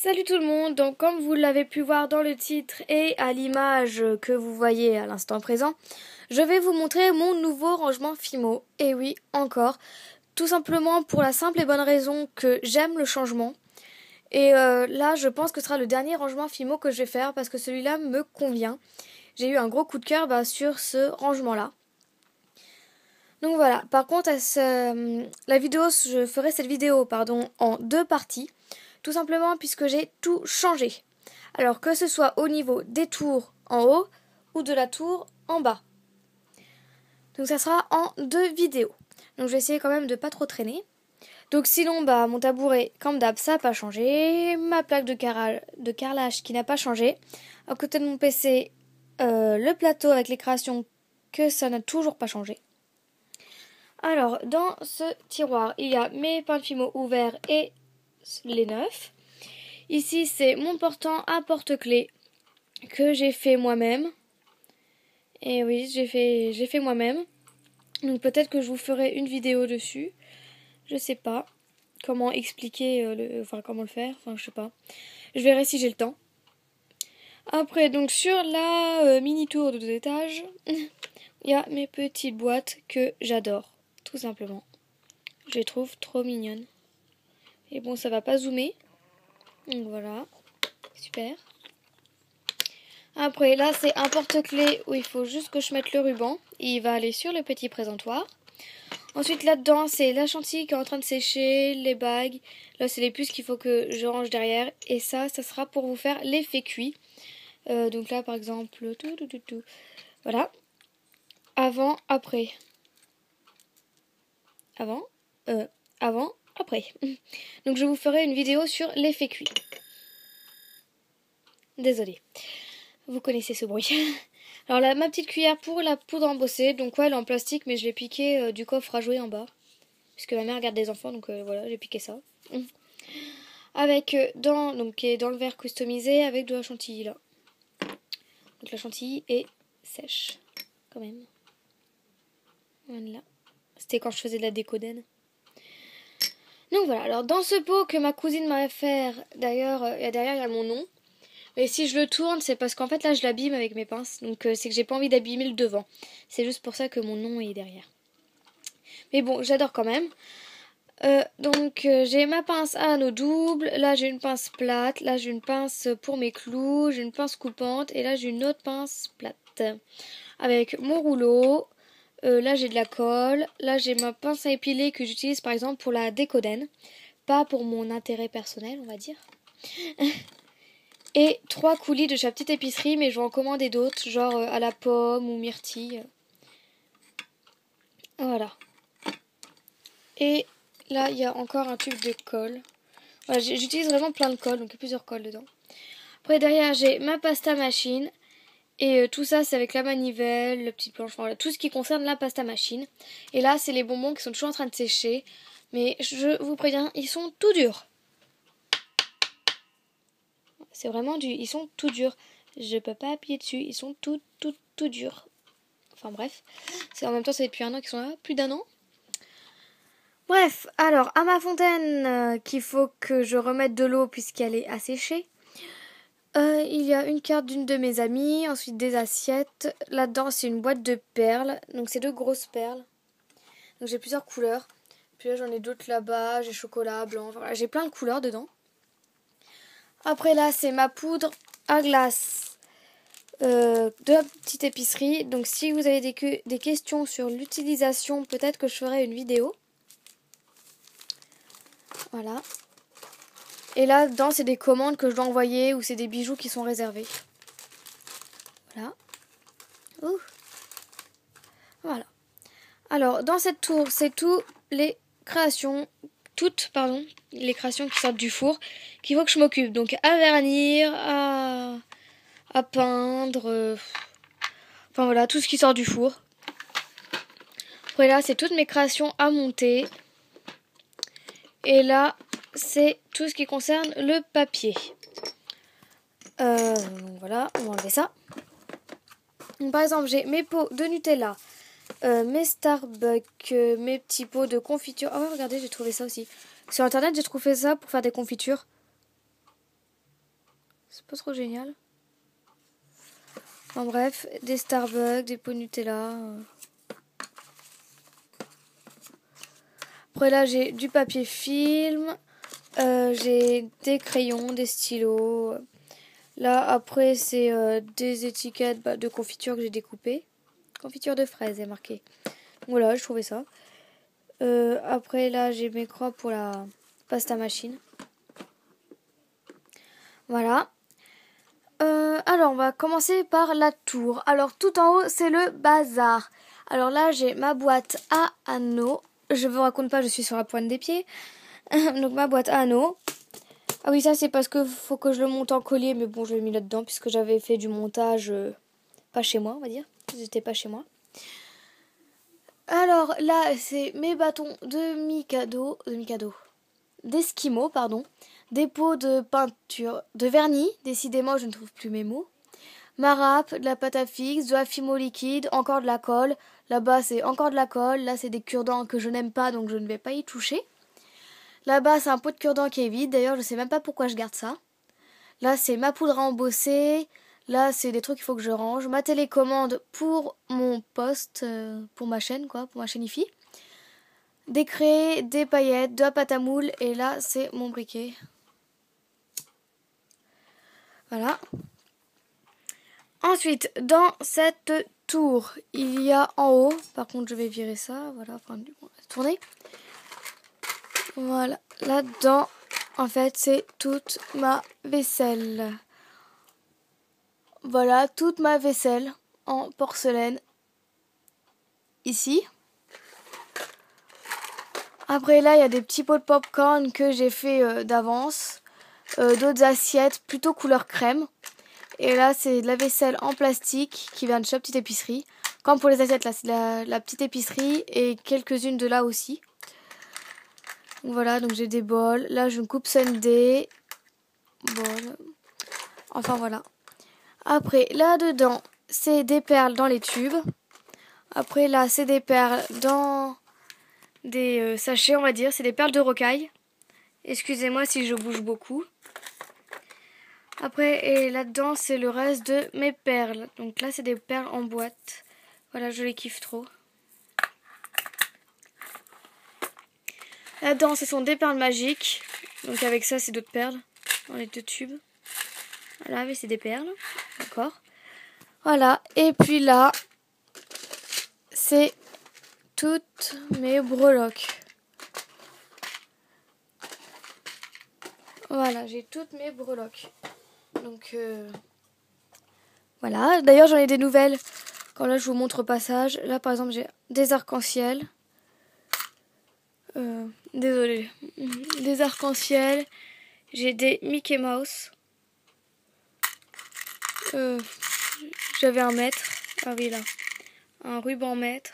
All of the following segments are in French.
Salut tout le monde, donc comme vous l'avez pu voir dans le titre et à l'image que vous voyez à l'instant présent, je vais vous montrer mon nouveau rangement Fimo. Et oui, encore, tout simplement pour la simple et bonne raison que j'aime le changement. Et là, je pense que ce sera le dernier rangement Fimo que je vais faire parce que celui-là me convient. J'ai eu un gros coup de cœur sur ce rangement-là. Donc voilà, par contre, je ferai cette vidéo en deux parties. Tout simplement puisque j'ai tout changé. Alors que ce soit au niveau des tours en haut ou de la tour en bas. Donc ça sera en deux vidéos. Donc je vais essayer quand même de pas trop traîner. Donc sinon, mon tabouret, comme d'hab, ça n'a pas changé. Ma plaque de carrelage qui n'a pas changé. À côté de mon PC, le plateau avec les créations que ça n'a toujours pas changé. Alors, dans ce tiroir, il y a mes pains de Fimo ouverts et les neufs. Ici, c'est mon portant à porte-clés que j'ai fait moi-même. Et oui, j'ai fait moi-même. Donc peut-être que je vous ferai une vidéo dessus. Je sais pas comment expliquer, comment le faire. Enfin, je sais pas. Je verrai si j'ai le temps. Après, donc sur la mini-tour de 2 étages, il y a mes petites boîtes que j'adore, tout simplement. Je les trouve trop mignonnes. Et bon, ça va pas zoomer. Donc voilà, super. Après, là, c'est un porte-clés où il faut juste que je mette le ruban. Il va aller sur le petit présentoir. Ensuite, là-dedans, c'est la chantilly qui est en train de sécher, les bagues. Là, c'est les puces qu'il faut que je range derrière. Et ça sera pour vous faire l'effet cuit. Donc là, par exemple, tout. Voilà. Avant, après. Avant, après. Donc, je vous ferai une vidéo sur l'effet cuit. Désolée. Vous connaissez ce bruit. Alors là, ma petite cuillère pour la poudre embossée. Donc ouais, elle est en plastique, mais je l'ai piqué du coffre à jouer en bas. Puisque ma mère garde des enfants, donc voilà, j'ai piqué ça. Avec, qui est dans le verre customisé avec de la chantilly là. Donc la chantilly est sèche, quand même. Voilà. C'était quand je faisais de la déco d'Aine. Donc voilà, alors dans ce pot que ma cousine m'a fait, d'ailleurs, derrière il y a mon nom. Et si je le tourne, c'est parce qu'en fait là je l'abîme avec mes pinces. Donc c'est que j'ai pas envie d'abîmer le devant. C'est juste pour ça que mon nom est derrière. Mais bon, j'adore quand même. J'ai ma pince à anneau double. Là j'ai une pince plate. Là j'ai une pince pour mes clous. J'ai une pince coupante. Et là j'ai une autre pince plate. Avec mon rouleau. Là j'ai de la colle. Là j'ai ma pince à épiler que j'utilise par exemple pour la déco d'Aine. Pas pour mon intérêt personnel, on va dire. Et 3 coulis de chaque petite épicerie, mais je vais en commander d'autres, genre à la pomme ou myrtille. Voilà. Et là, il y a encore un tube de colle. Voilà, j'utilise vraiment plein de colle, donc il y a plusieurs colles dedans. Après, derrière, j'ai ma pasta machine. Et tout ça, c'est avec la manivelle, la petite planche, voilà, tout ce qui concerne la pasta machine. Et là, c'est les bonbons qui sont toujours en train de sécher. Mais je vous préviens, ils sont tout durs. C'est vraiment ils sont tout durs. Je peux pas appuyer dessus. Ils sont tout durs. Enfin bref. En même temps, c'est depuis un an qu'ils sont là. Plus d'un an. Bref, alors, à ma fontaine, qu'il faut que je remette de l'eau puisqu'elle est asséchée. Il y a une carte d'une de mes amies. Ensuite, des assiettes. Là-dedans, c'est une boîte de perles. Donc, c'est 2 grosses perles. Donc, j'ai plusieurs couleurs. Puis là, j'en ai d'autres là-bas. J'ai chocolat, blanc. Voilà, j'ai plein de couleurs dedans. Après là, c'est ma poudre à glace de la petite épicerie. Donc si vous avez des questions sur l'utilisation, peut-être que je ferai une vidéo. Voilà. Et là, dedans, c'est des commandes que je dois envoyer ou c'est des bijoux qui sont réservés. Voilà. Ouh. Voilà. Alors, dans cette tour, c'est toutes les créations qui sortent du four, qu'il faut que je m'occupe. Donc à vernir, à peindre, enfin voilà, tout ce qui sort du four. Après là, c'est toutes mes créations à monter. Et là, c'est tout ce qui concerne le papier. Donc voilà, on va enlever ça. Donc, par exemple, j'ai mes pots de Nutella, mes Starbucks, mes petits pots de confiture. Oh, regardez, j'ai trouvé ça aussi. Sur internet, j'ai trouvé ça pour faire des confitures. C'est pas trop génial. En bref, des Starbucks, des pots Nutella. Après là, j'ai du papier film. J'ai des crayons, des stylos. Là, après, c'est des étiquettes de confiture que j'ai découpées. Confiture de fraises est marqué. Voilà, je trouvais ça. Après, là, j'ai mes croix pour la pasta machine. Voilà. Alors, on va commencer par la tour. Alors, tout en haut, c'est le bazar. Alors là, j'ai ma boîte à anneaux. Je vous raconte pas, je suis sur la pointe des pieds. Donc, ma boîte à anneaux. Ah oui, ça, c'est parce que faut que je le monte en collier. Mais bon, je l'ai mis là-dedans puisque j'avais fait du montage pas chez moi, on va dire. J'étais pas chez moi. Alors là, c'est mes bâtons de Mikado, d'Eskimo, pardon, des pots de peinture, de vernis, décidément je ne trouve plus mes mots, ma râpe, de la pâte à fixe, de la fimo liquide, encore de la colle, là-bas c'est encore de la colle, là c'est des cure-dents que je n'aime pas donc je ne vais pas y toucher, là-bas c'est un pot de cure-dents qui est vide, d'ailleurs je sais même pas pourquoi je garde ça, là c'est ma poudre à embosser. Là, c'est des trucs qu'il faut que je range. Ma télécommande pour mon poste, pour ma chaîne, quoi, pour ma chaîne IFI. Des craies, des paillettes, de la pâte à moule. Et là, c'est mon briquet. Voilà. Ensuite, dans cette tour, il y a en haut. Par contre, je vais virer ça. Voilà, enfin, tourner. Voilà. Là-dedans, en fait, c'est toute ma vaisselle. Voilà, toute ma vaisselle en porcelaine. Ici. Après là, il y a des petits pots de popcorn que j'ai fait d'avance. D'autres assiettes plutôt couleur crème. Et là, c'est de la vaisselle en plastique qui vient de chez la petite épicerie. Comme pour les assiettes, là, c'est la petite épicerie et quelques-unes de là aussi. Voilà, donc j'ai des bols. Là, je me coupe Sunday. Bol. Enfin, voilà. Après, là-dedans, c'est des perles dans les tubes. Après, là, c'est des perles dans des sachets, on va dire. C'est des perles de rocaille. Excusez-moi si je bouge beaucoup. Après, et là-dedans, c'est le reste de mes perles. Donc là, c'est des perles en boîte. Voilà, je les kiffe trop. Là-dedans, ce sont des perles magiques. Donc avec ça, c'est d'autres perles dans les deux tubes. Voilà, mais c'est des perles. D'accord. Voilà. Et puis là, c'est toutes mes breloques. Voilà, j'ai toutes mes breloques. Donc, voilà. D'ailleurs, j'en ai des nouvelles. Quand là, je vous montre au passage. Là, par exemple, j'ai des arcs-en-ciel. Désolée. Des arcs-en-ciel. J'ai des Mickey Mouse. J'avais un mètre. Ah oui, là. Un ruban mètre.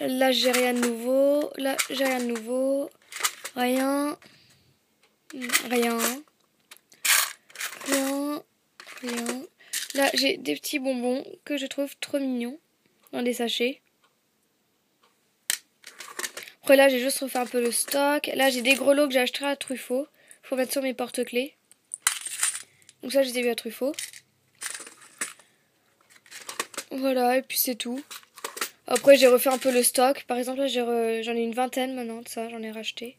Là, j'ai rien de nouveau. Là, j'ai rien de nouveau. Rien. Rien. Rien. Rien. Là, j'ai des petits bonbons que je trouve trop mignons. Dans des sachets. Après, là, j'ai juste refait un peu le stock. Là, j'ai des grelots que j'ai achetés à Truffaut. Faut mettre sur mes porte-clés. Donc ça, je les ai vus à Truffaut. Voilà, et puis c'est tout. Après, j'ai refait un peu le stock. Par exemple, là, j'en ai une vingtaine maintenant de ça. J'en ai racheté.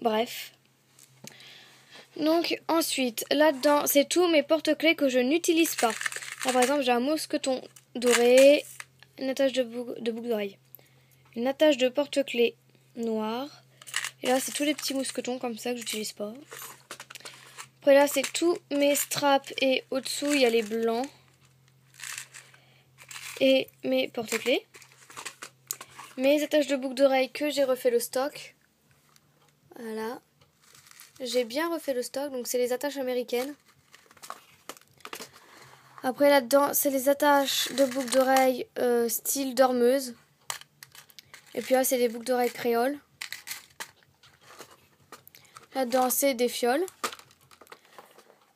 Bref. Donc, ensuite, là-dedans, c'est tous mes porte-clés que je n'utilise pas. Là, par exemple, j'ai un mousqueton doré, une attache de boucle d'oreille, une attache de porte-clés noire. Et là, c'est tous les petits mousquetons comme ça que j'utilise pas. Après, là, c'est tous mes straps et au-dessous, il y a les blancs. Et mes porte-clés. Mes attaches de boucle d'oreille que j'ai refait le stock. Voilà. J'ai bien refait le stock, donc c'est les attaches américaines. Après là-dedans, c'est les attaches de boucles d'oreilles style dormeuse. Et puis là, c'est des boucles d'oreilles créoles. Là-dedans, c'est des fioles.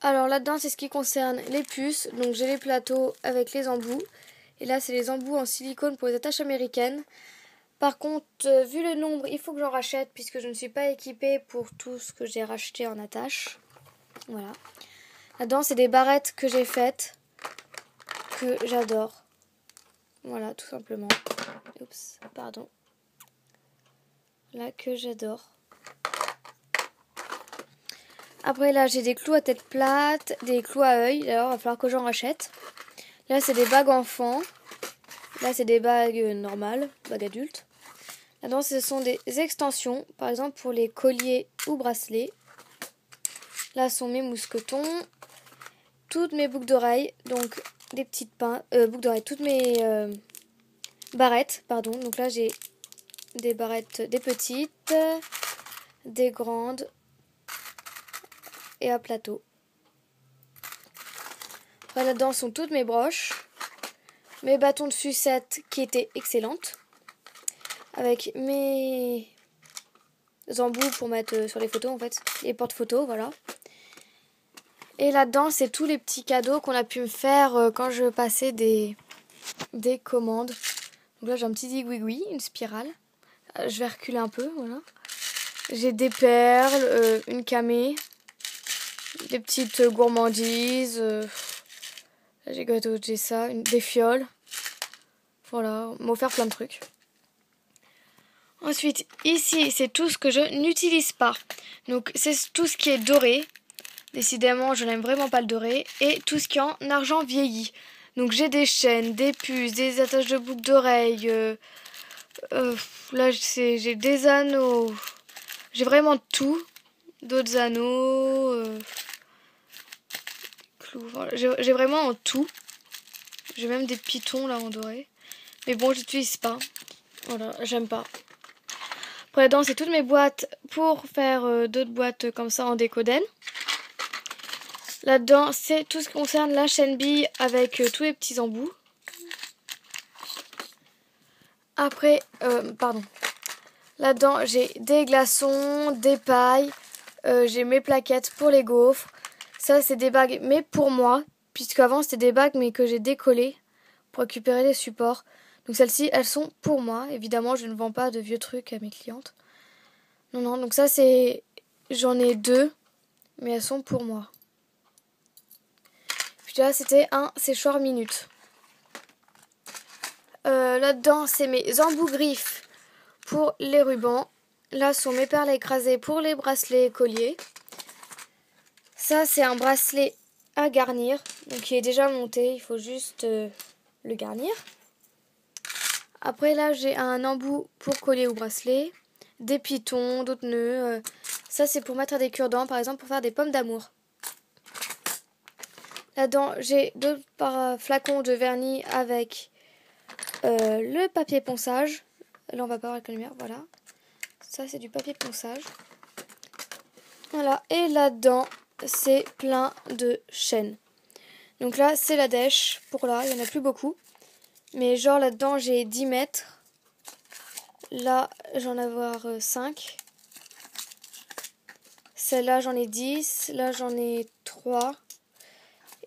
Alors là-dedans, c'est ce qui concerne les puces. Donc j'ai les plateaux avec les embouts. Et là, c'est les embouts en silicone pour les attaches américaines. Par contre, vu le nombre, il faut que j'en rachète puisque je ne suis pas équipée pour tout ce que j'ai racheté en attache. Voilà. Là-dedans, c'est des barrettes que j'ai faites, que j'adore. Voilà, tout simplement. Oups, pardon. Là, que j'adore. Après, là, j'ai des clous à tête plate, des clous à œil. D'ailleurs, il va falloir que j'en rachète. Là, c'est des bagues enfants. Là, c'est des bagues normales, bagues adultes. Là-dedans, ce sont des extensions, par exemple pour les colliers ou bracelets. Là sont mes mousquetons, toutes mes boucles d'oreilles, donc des petites boucles d'oreilles, toutes mes barrettes, pardon. Donc là, j'ai des barrettes, des petites, des grandes et à plateau. Après, là-dedans sont toutes mes broches, mes bâtons de sucette qui étaient excellentes, avec mes embouts pour mettre sur les photos en fait, les porte-photos, voilà. Et là-dedans, c'est tous les petits cadeaux qu'on a pu me faire quand je passais des commandes. Donc là, j'ai un petit zigouigoui, une spirale. Je vais reculer un peu, voilà. J'ai des perles, une camée, des petites gourmandises. J'ai ça, des fioles. Voilà, on m'a offert plein de trucs. Ensuite, ici, c'est tout ce que je n'utilise pas. Donc, c'est tout ce qui est doré. Décidément, je n'aime vraiment pas le doré. Et tout ce qui est en argent vieilli. Donc, j'ai des chaînes, des puces, des attaches de boucles d'oreilles. Là, j'ai des anneaux. J'ai vraiment tout. D'autres anneaux. Clous. Voilà. J'ai vraiment tout. J'ai même des pitons là en doré. Mais bon, je n'utilise pas. Voilà, j'aime pas. Après, là-dedans, c'est toutes mes boîtes pour faire d'autres boîtes comme ça en décodène. Là-dedans, c'est tout ce qui concerne la chaîne bille avec tous les petits embouts. Après, pardon. Là-dedans, j'ai des glaçons, des pailles. J'ai mes plaquettes pour les gaufres. Ça, c'est des bagues, mais pour moi. Puisque avant c'était des bagues, mais que j'ai décollées pour récupérer les supports. Donc celles-ci, elles sont pour moi. Évidemment, je ne vends pas de vieux trucs à mes clientes. Non, non, donc ça, c'est... J'en ai 2, mais elles sont pour moi. Puis là, c'était un séchoir minute. Là-dedans, c'est mes embouts griffes pour les rubans. Là sont mes perles écrasées pour les bracelets et colliers. Ça, c'est un bracelet à garnir, donc il est déjà monté, il faut juste le garnir. Après, là, j'ai un embout pour collier ou bracelet, des pitons, d'autres nœuds. Ça, c'est pour mettre des cure-dents, par exemple, pour faire des pommes d'amour. Là-dedans, j'ai 2 flacons de vernis avec le papier ponçage. Là, on va pas voir avec la lumière, voilà. Ça, c'est du papier ponçage. Voilà, et là-dedans, c'est plein de chaînes. Donc là, c'est la dèche. Pour là, il n'y en a plus beaucoup. Mais genre là-dedans, j'ai 10 mètres. Là, j'en ai avoir 5. Celle-là, j'en ai 10. Là, j'en ai 3.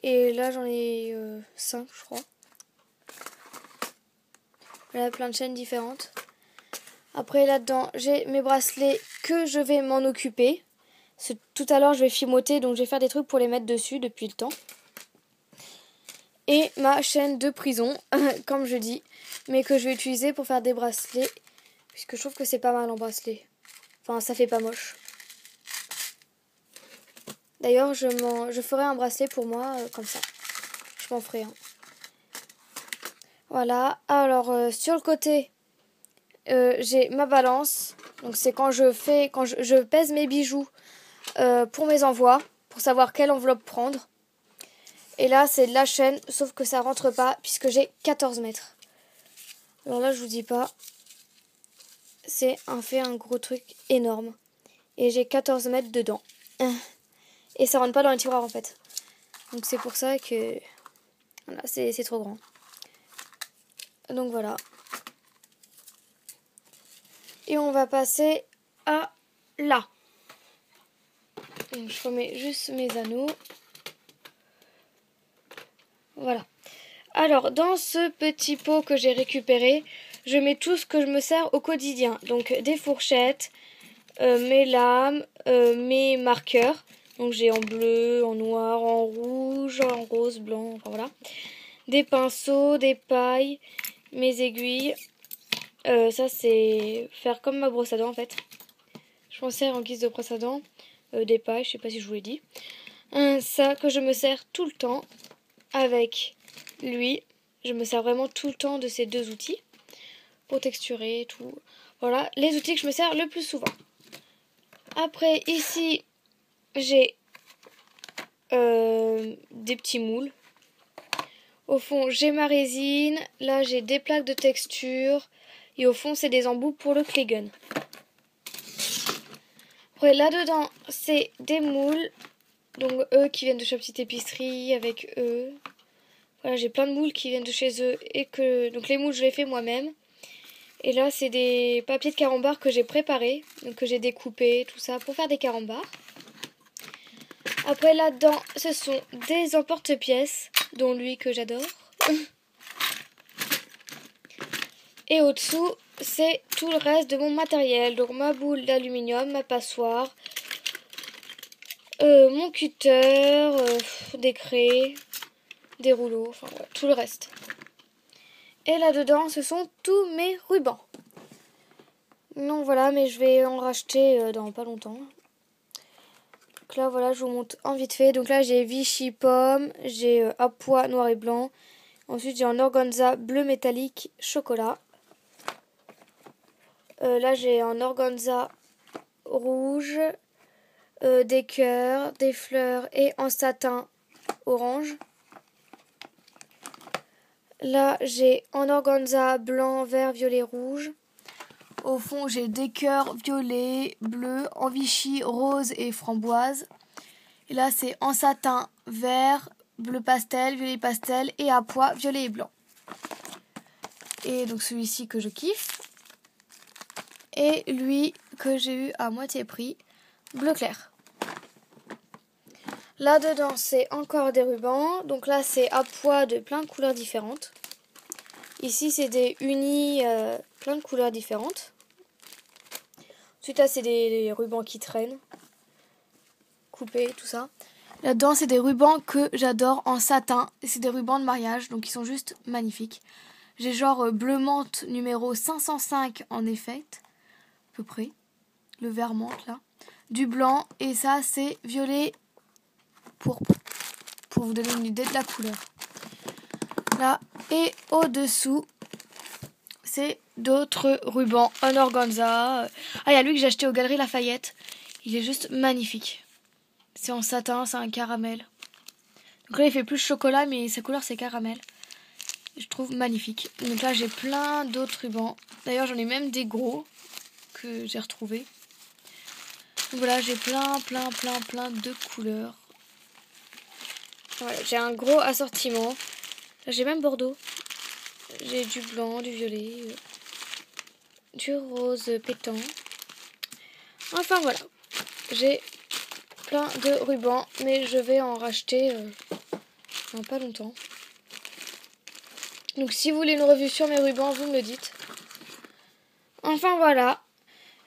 Et là, j'en ai 5, je crois. Là, plein de chaînes différentes. Après, là-dedans, j'ai mes bracelets que je vais m'en occuper. Tout à l'heure, je vais fimoter, donc je vais faire des trucs pour les mettre dessus depuis le temps. Et ma chaîne de prison, comme je dis, mais que je vais utiliser pour faire des bracelets, puisque je trouve que c'est pas mal en bracelet. Enfin, ça fait pas moche. D'ailleurs, je ferai un bracelet pour moi, comme ça. Je m'en ferai un. Voilà, alors sur le côté, j'ai ma balance. Donc c'est quand je pèse mes bijoux pour mes envois, pour savoir quelle enveloppe prendre. Et là, c'est de la chaîne, sauf que ça rentre pas, puisque j'ai 14 mètres. Alors là, je vous dis pas, c'est un gros truc énorme. Et j'ai 14 mètres dedans. Et ça rentre pas dans les tiroirs, en fait. Donc c'est pour ça que... Voilà, c'est trop grand. Donc voilà. Et on va passer à là. Donc je remets juste mes anneaux. Voilà. Alors, dans ce petit pot que j'ai récupéré, je mets tout ce que je me sers au quotidien. Donc des fourchettes, mes lames, mes marqueurs. Donc j'ai en bleu, en noir, en rouge, en rose, blanc, enfin voilà. Des pinceaux, des pailles, mes aiguilles. Ça c'est faire comme ma brosse à dents en fait. Je m'en sers en guise de brosse à dents. Des pailles, je sais pas si je vous l'ai dit. Ça que je me sers tout le temps avec lui. Je me sers vraiment tout le temps de ces deux outils pour texturer et tout. Voilà les outils que je me sers le plus souvent. Après ici j'ai des petits moules. Au fond j'ai ma résine. Là j'ai des plaques de texture. Et au fond c'est des embouts pour le clay gun. Après là-dedans c'est des moules. Donc eux qui viennent de chez Petite Épicerie avec eux. Voilà, j'ai plein de moules qui viennent de chez eux et que donc les moules je les fais moi-même. Et là c'est des papiers de carambar que j'ai préparés, donc que j'ai découpés, tout ça pour faire des carambars. Après là-dedans ce sont des emporte-pièces, dont lui que j'adore. Et au-dessous c'est tout le reste de mon matériel, donc ma boule d'aluminium, ma passoire, mon cutter, des craies, des rouleaux, enfin voilà, tout le reste. Et là-dedans, ce sont tous mes rubans. Donc voilà, mais je vais en racheter dans pas longtemps. Donc là, voilà, je vous montre en vite fait. Donc là, j'ai Vichy pomme, j'ai à pois noir et blanc. Ensuite, j'ai un organza bleu métallique chocolat. Là, j'ai un organza rouge, des cœurs, des fleurs et en satin orange. Là, j'ai en organza blanc, vert, violet, rouge. Au fond, j'ai des cœurs violets, bleus, en Vichy, rose et framboise. Et là, c'est en satin vert, bleu pastel, violet pastel et à pois, violet et blanc. Et donc celui-ci que je kiffe. Et lui que j'ai eu à moitié prix, bleu clair. Là-dedans, c'est encore des rubans. Donc là, c'est à pois de plein de couleurs différentes. Ici, c'est des unis plein de couleurs différentes. Ensuite, là, c'est des rubans qui traînent. Coupés, tout ça. Là-dedans, c'est des rubans que j'adore en satin. C'est des rubans de mariage, donc ils sont juste magnifiques. J'ai genre bleu menthe numéro 505 en effect. À peu près. Le vert menthe, là. Du blanc. Et ça, c'est violet pourpre. Pour vous donner une idée de la couleur. Là. Et au-dessous, c'est d'autres rubans en organza. Ah, il y a lui que j'ai acheté aux Galeries Lafayette. Il est juste magnifique. C'est en satin, c'est un caramel. Donc là, il fait plus chocolat, mais sa couleur, c'est caramel. Je trouve magnifique. Donc là, j'ai plein d'autres rubans. D'ailleurs, j'en ai même des gros que j'ai retrouvés. Donc voilà, j'ai plein de couleurs. Voilà, j'ai un gros assortiment. Là, j'ai même Bordeaux. J'ai du blanc, du violet, du rose pétant. Enfin voilà, j'ai plein de rubans, mais je vais en racheter dans pas longtemps. Donc si vous voulez une revue sur mes rubans, vous me le dites. Enfin voilà,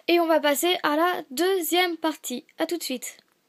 et on va passer à la deuxième partie. A tout de suite.